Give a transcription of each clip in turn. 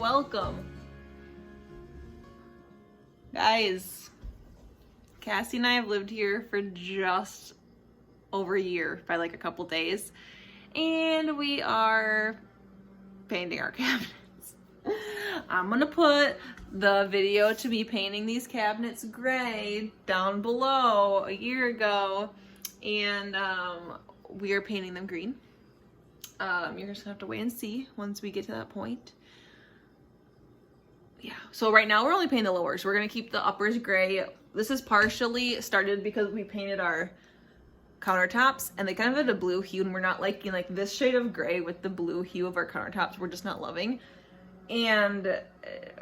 welcome. Guys, Cassie and I have lived here for just over a year by like a couple days, and we are painting our cabinets. I'm gonna put the video to me painting these cabinets gray down below a year ago, and we are painting them green. You're just gonna have to wait and see once we get to that point. Yeah, so right now we're only painting the lowers. We're gonna keep the uppers gray. This is partially started because we painted our countertops and they kind of had a blue hue, and we're not liking like this shade of gray with the blue hue of our countertops. We're just not loving. And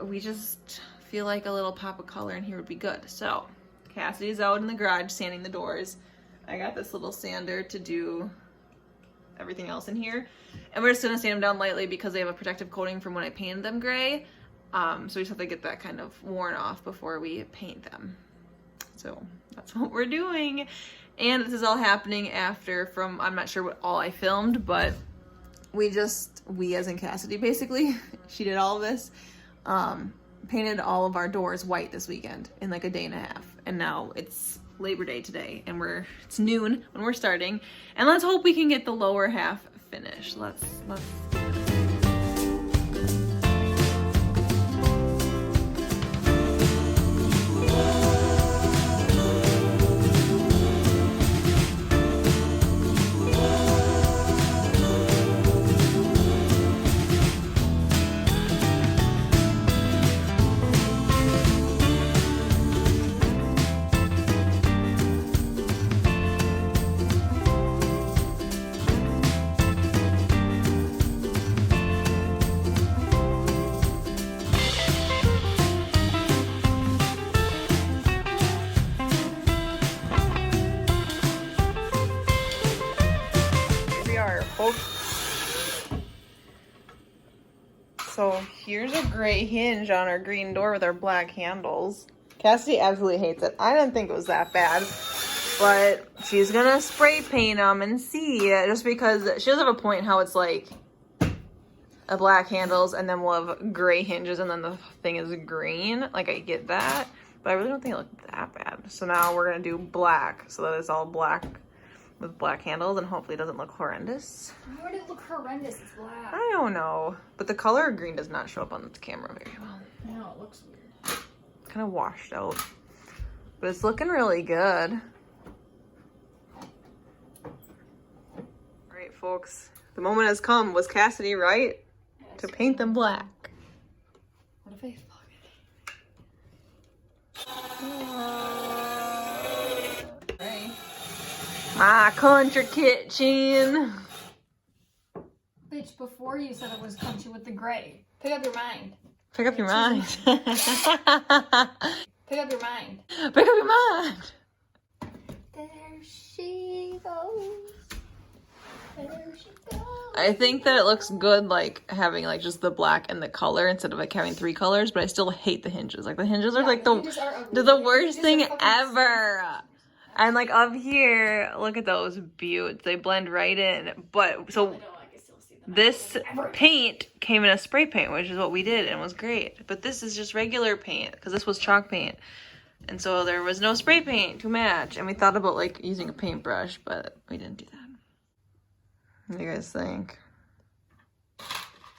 we just feel like a little pop of color in here would be good. So Cassidy's out in the garage sanding the doors. I got this little sander to do everything else in here. And we're just gonna sand them down lightly because they have a protective coating from when I painted them gray. So we just have to get that kind of worn off before we paint them. So that's what we're doing. And this is all happening after I'm not sure what all I filmed, but we as in Cassidy basically, she did all of this, painted all of our doors white this weekend in like a day and a half. And now it's Labor Day today and it's noon when we're starting. And let's hope we can get the lower half finished. Let's So here's a gray hinge on our green door with our black handles. Cassidy absolutely hates it. I didn't think it was that bad, but she's gonna spray paint them and see, just because she does have a point how it's like a black handles and then we'll have gray hinges and then the thing is green. Like, I get that, but I really don't think it looked that bad. So now we're gonna do black so that it's all black with black handles and hopefully it doesn't look horrendous. Why would it look horrendous? It's black. I don't know, but the color of green does not show up on the camera very well. No, it looks weird. Kind of washed out, but it's looking really good. All right, folks, the moment has come. Was Cassidy right to paint them black? What if I My country kitchen. Bitch, before you said it was country with the gray. Pick up your mind. Pick up your mind. Pick up your mind. Pick up your mind. There she goes. There she goes. I think that it looks good, like having like just the black and the color instead of like having three colors, but I still hate the hinges. Like the hinges are like they're the worst thing ever. And like up here, look at those beauts. They blend right in. But so this paint came in a spray paint, which is what we did and was great. But this is just regular paint because this was chalk paint. And so there was no spray paint to match. And we thought about like using a paintbrush, but we didn't do that. What do you guys think?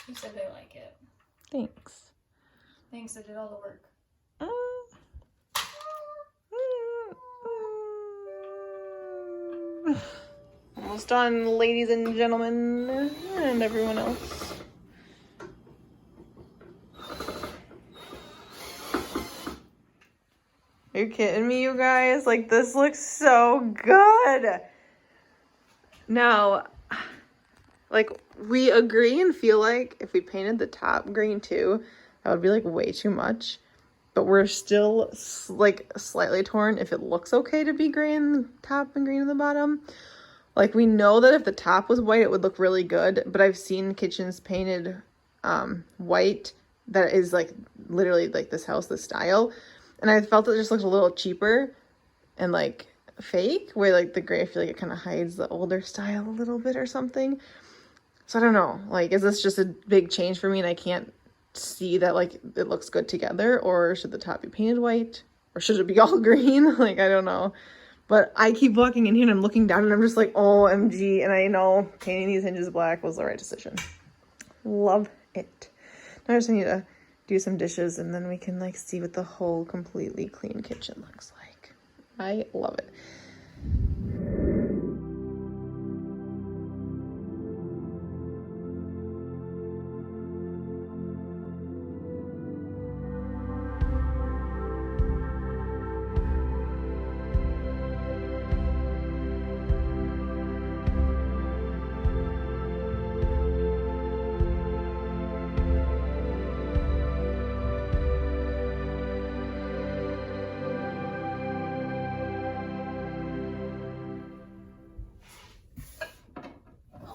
You said they like it. Thanks. Thanks, I did all the work. Almost done, ladies and gentlemen, and everyone else. Are you kidding me, you guys? Like, this looks so good. Now, like, we agree and feel like if we painted the top green too, that would be like way too much. But we're still like slightly torn if it looks okay to be gray in the top and green in the bottom. Like, we know that if the top was white, it would look really good. But I've seen kitchens painted white that is like literally like this house, this style. And I felt it just looked a little cheaper and like fake, where like the gray, I feel like it kind of hides the older style a little bit or something. So I don't know, like, is this just a big change for me and I can't see that like it looks good together, or should the top be painted white, or should it be all green? Like, I don't know. But I keep walking in here and I'm looking down and I'm just like, OMG. And I know painting these hinges black was the right decision. Love it. Now I just need to do some dishes and then we can like see what the whole completely clean kitchen looks like. I love it.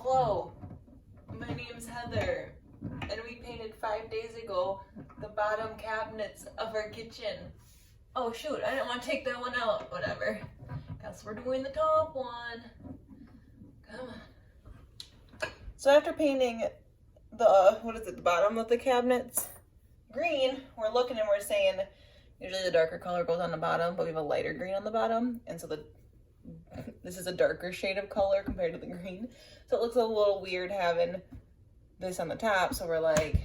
Hello, my name's Heather, and we painted 5 days ago the bottom cabinets of our kitchen. Oh shoot, I didn't want to take that one out. Whatever. Guess we're doing the top one. Come on. So after painting the, the bottom of the cabinets green, we're looking and we're saying, usually the darker color goes on the bottom, but we have a lighter green on the bottom, and so this is a darker shade of color compared to the green. So it looks a little weird having this on the top. So we're like,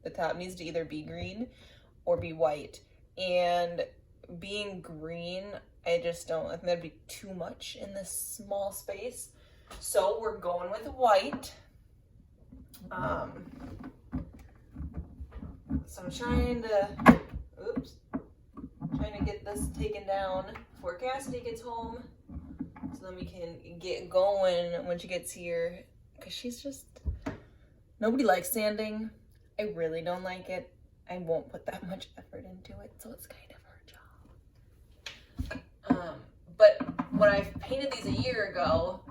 the top needs to either be green or be white. And being green, I just don't, I think that'd be too much in this small space. So we're going with white. So I'm trying to get this taken down before Cassidy gets home, so then we can get going when she gets here, because she's just, nobody likes sanding. I really don't like it. I won't put that much effort into it, so it's kind of her job. But when I painted these a year ago,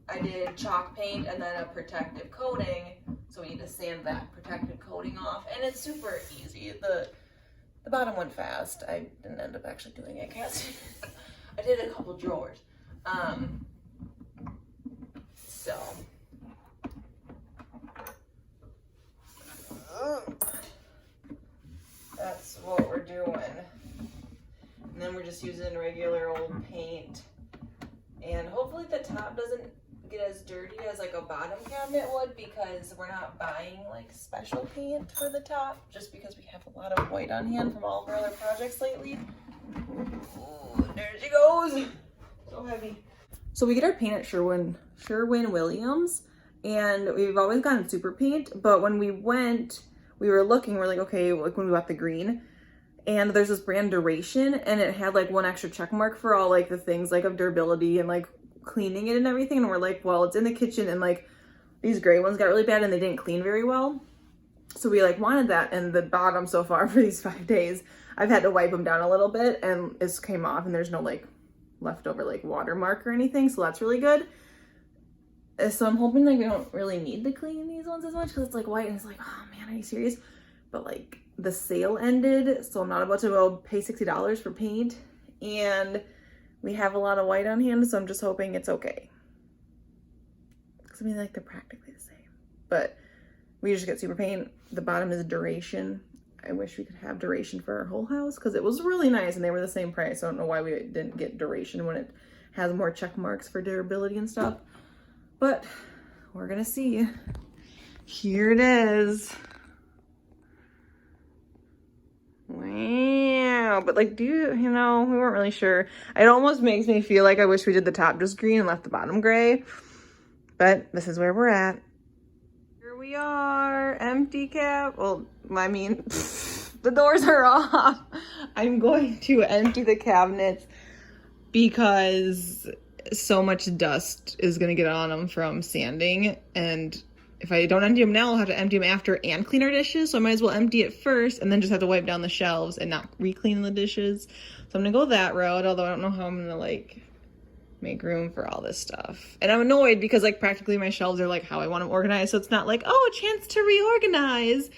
I did chalk paint and then a protective coating, so we need to sand that protective coating off, and it's super easy. The bottom went fast. I didn't end up actually doing it, Cassidy. I did a couple drawers. So that's what we're doing. And then we're just using regular old paint. And hopefully the top doesn't get as dirty as like a bottom cabinet would, because we're not buying like special paint for the top, just because we have a lot of white on hand from all of our other projects lately. Ooh, there she goes. So heavy. So we get our paint at Sherwin Williams, and we've always gotten super paint, but when we went, we were looking, we're like, okay, like when we bought the green, and there's this brand Duration, and it had like one extra check mark for all like the things like of durability and like cleaning it and everything, and we're like, well, it's in the kitchen, and like these gray ones got really bad and they didn't clean very well, so we like wanted that. And the bottom so far for these 5 days, I've had to wipe them down a little bit, and it came off, and there's no like leftover like watermark or anything, so that's really good. So I'm hoping like we don't really need to clean these ones as much, because it's like white and it's like, oh man, are you serious? But like the sale ended, so I'm not about to go pay $60 for paint, and we have a lot of white on hand, so I'm just hoping it's okay. Because I mean, like, they're practically the same. But we just get super paint. The bottom is Duration. I wish we could have Duration for our whole house, because it was really nice and they were the same price. I don't know why we didn't get Duration when it has more check marks for durability and stuff. But we're gonna see. Here it is. Wow. But like, you know, we weren't really sure. It almost makes me feel like I wish we did the top just green and left the bottom gray. But this is where we're at. Here we are, empty cab. Well, I mean, the doors are off. I'm going to empty the cabinets because so much dust is going to get on them from sanding, and if I don't empty them now, I'll have to empty them after and clean our dishes, so I might as well empty it first and then just have to wipe down the shelves and not re-clean the dishes. So I'm gonna go that route, although I don't know how I'm gonna like make room for all this stuff. And I'm annoyed because like practically my shelves are like how I want them organized, so it's not like, oh, a chance to reorganize.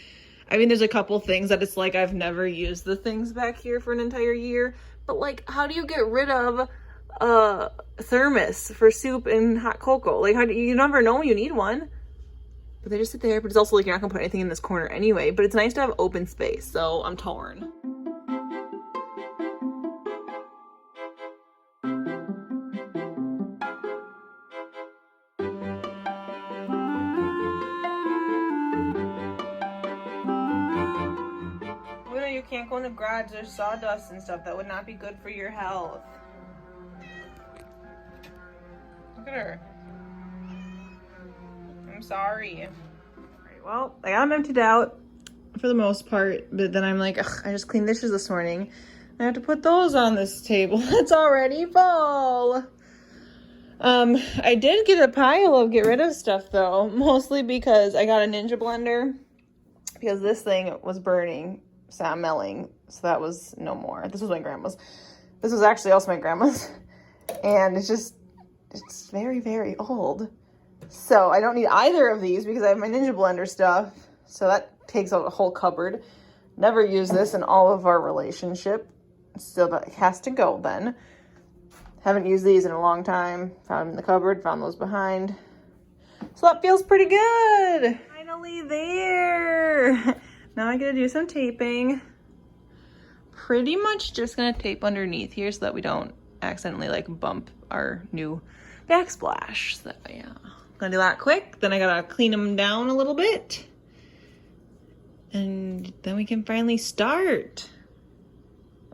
I mean, there's a couple things that it's like I've never used the things back here for an entire year, but like, how do you get rid of thermos for soup and hot cocoa? Like, how do you never know when you need one? But they just sit there, but it's also like you're not gonna put anything in this corner anyway, but it's nice to have open space, so I'm torn. You can't go in the garage, there's sawdust and stuff. That would not be good for your health. Look at her. I'm sorry. Alright, well, I got them emptied out for the most part, but then I'm like, ugh, I just cleaned dishes this morning. I have to put those on this table. It's already full. I did get a pile of get rid of stuff though, mostly because I got a Ninja blender because this thing was burning. Stopped melting, so that was no more. This was my grandma's. This was actually also my grandma's, and it's very, very old. So I don't need either of these because I have my Ninja blender stuff. So that takes out a whole cupboard. Never use this in all of our relationship. Still, but it has to go then. Haven't used these in a long time. Found them in the cupboard. Found those behind. So that feels pretty good. Finally there. Now I gotta do some taping. Pretty much just gonna tape underneath here so that we don't accidentally like bump our new backsplash. So yeah, gonna do that quick. Then I gotta clean them down a little bit. And then we can finally start.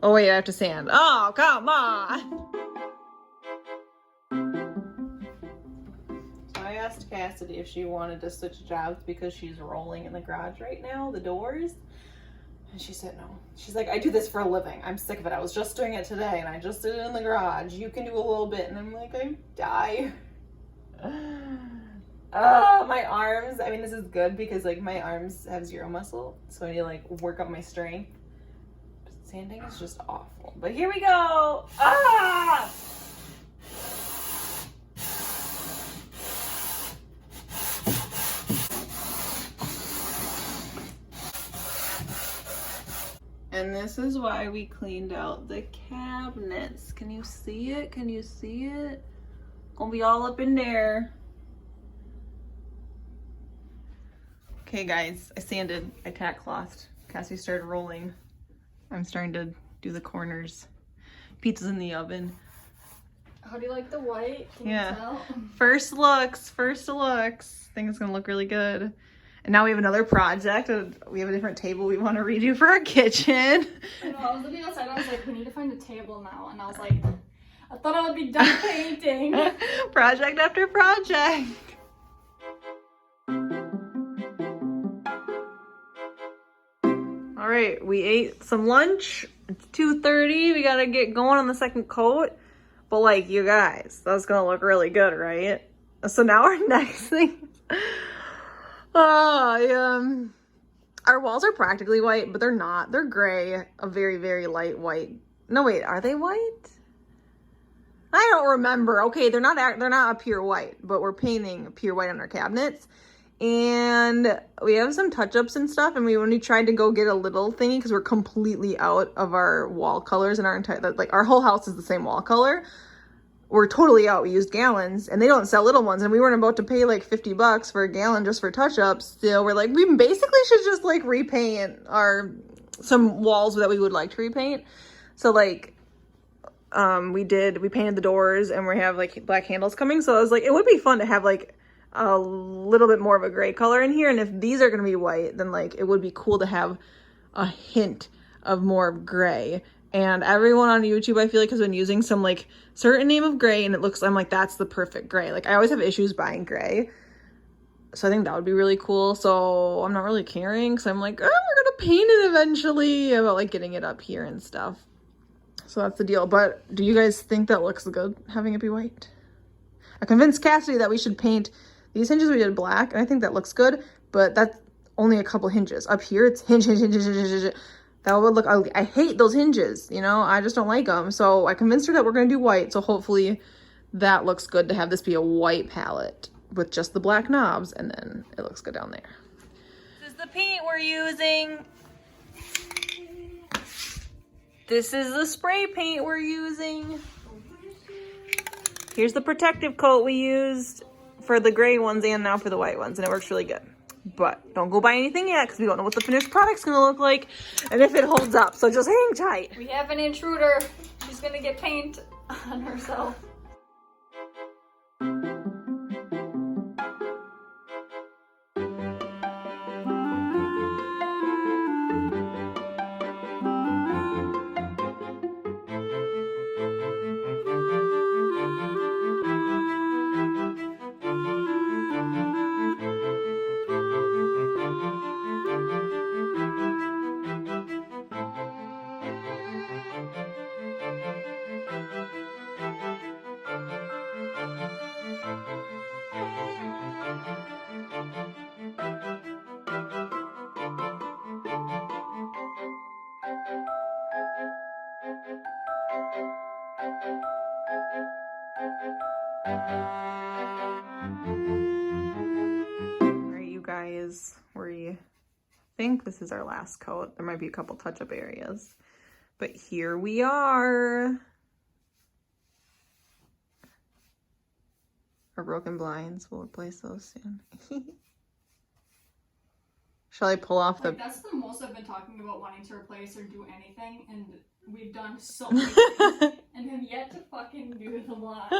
Oh wait, I have to sand. Oh, come on. I asked Cassidy if she wanted to switch jobs because she's rolling in the garage right now, the doors. And she said no. She's like, I do this for a living. I'm sick of it. I was just doing it today and I just did it in the garage. You can do a little bit. And I'm like, I die. My arms. I mean, this is good because like my arms have zero muscle. So I need to like work up my strength. But sanding is just awful. But here we go. Ah! And this is why we cleaned out the cabinets. Can you see it? Can you see it? Gonna be all up in there. Okay guys, I sanded, I tack clothed. Cassie started rolling. I'm starting to do the corners. Pizza's in the oven. How do you like the white? Can yeah. you tell? First looks. I think it's gonna look really good. And now we have another project. We have a different table we want to redo for our kitchen. I know, I was looking outside, I was like, we need to find a table now. And I was like, I thought I would be done painting. Project after project. All right, we ate some lunch. It's 2:30. We gotta get going on the second coat. But like, you guys, that's gonna look really good, right? So now our next thing. Our walls are practically white, but they're not. They're gray, a very, very light white. No, wait, are they white? I don't remember. Okay, they're not a pure white, but we're painting pure white on our cabinets. And we have some touch-ups and stuff, and we only tried to go get a little thingy because we're completely out of our wall colors and our entire, like our whole house is the same wall color. We're totally out. We used gallons and they don't sell little ones, and we weren't about to pay like $50 for a gallon just for touch-ups. So we're like, we basically should just like repaint some walls that we would like to repaint. So like we painted the doors and we have like black handles coming. So I was like, it would be fun to have like a little bit more of a gray color in here. And if these are going to be white, then like it would be cool to have a hint of more gray. And everyone on YouTube, I feel like, has been using some like certain name of gray, and it looks, I'm like, that's the perfect gray. Like I always have issues buying gray. So I think that would be really cool. So I'm not really caring because I'm like, oh, we're going to paint it eventually, about like getting it up here and stuff. So that's the deal. But do you guys think that looks good, having it be white? I convinced Cassidy that we should paint these hinges. We did black, and I think that looks good, but that's only a couple hinges. Up here, it's hinge. That would look ugly. I hate those hinges, you know? I just don't like them. So I convinced her that we're going to do white. So hopefully that looks good to have this be a white palette with just the black knobs, and then it looks good down there. This is the paint we're using. This is the spray paint we're using. Here's the protective coat we used for the gray ones and now for the white ones, and it works really good. But don't go buy anything yet because we don't know what the finished product's gonna look like and if it holds up. So just hang tight. We have an intruder. She's gonna get paint on herself. Alright, you guys, we think this is our last coat. There might be a couple touch-up areas, but here we are. Our broken blinds, we'll replace those soon. Shall I pull off the... Like, that's the most I've been talking about wanting to replace or do anything, and we've done so many things and have yet to fucking do the lot.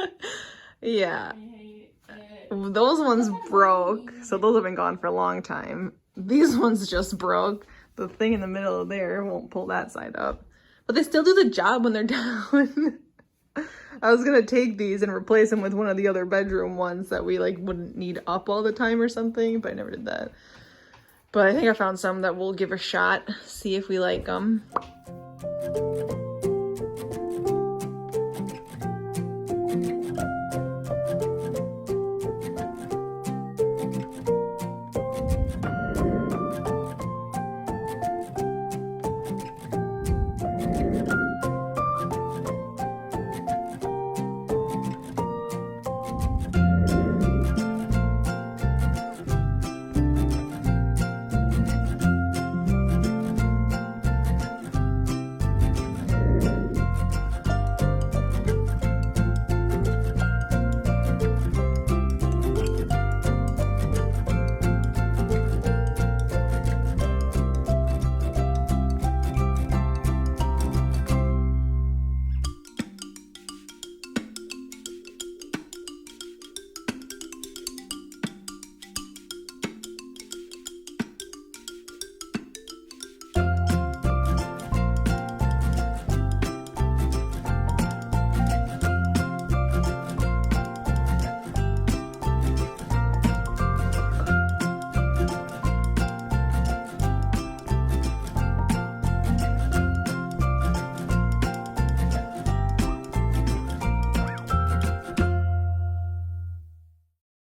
Yeah. I hate it. Those ones broke, so those have been gone for a long time. These ones just broke. The thing in the middle of there won't pull that side up. But they still do the job when they're down. I was gonna take these and replace them with one of the other bedroom ones that we like wouldn't need up all the time or something, but I never did that. But I think I found some that we'll give a shot, see if we like them.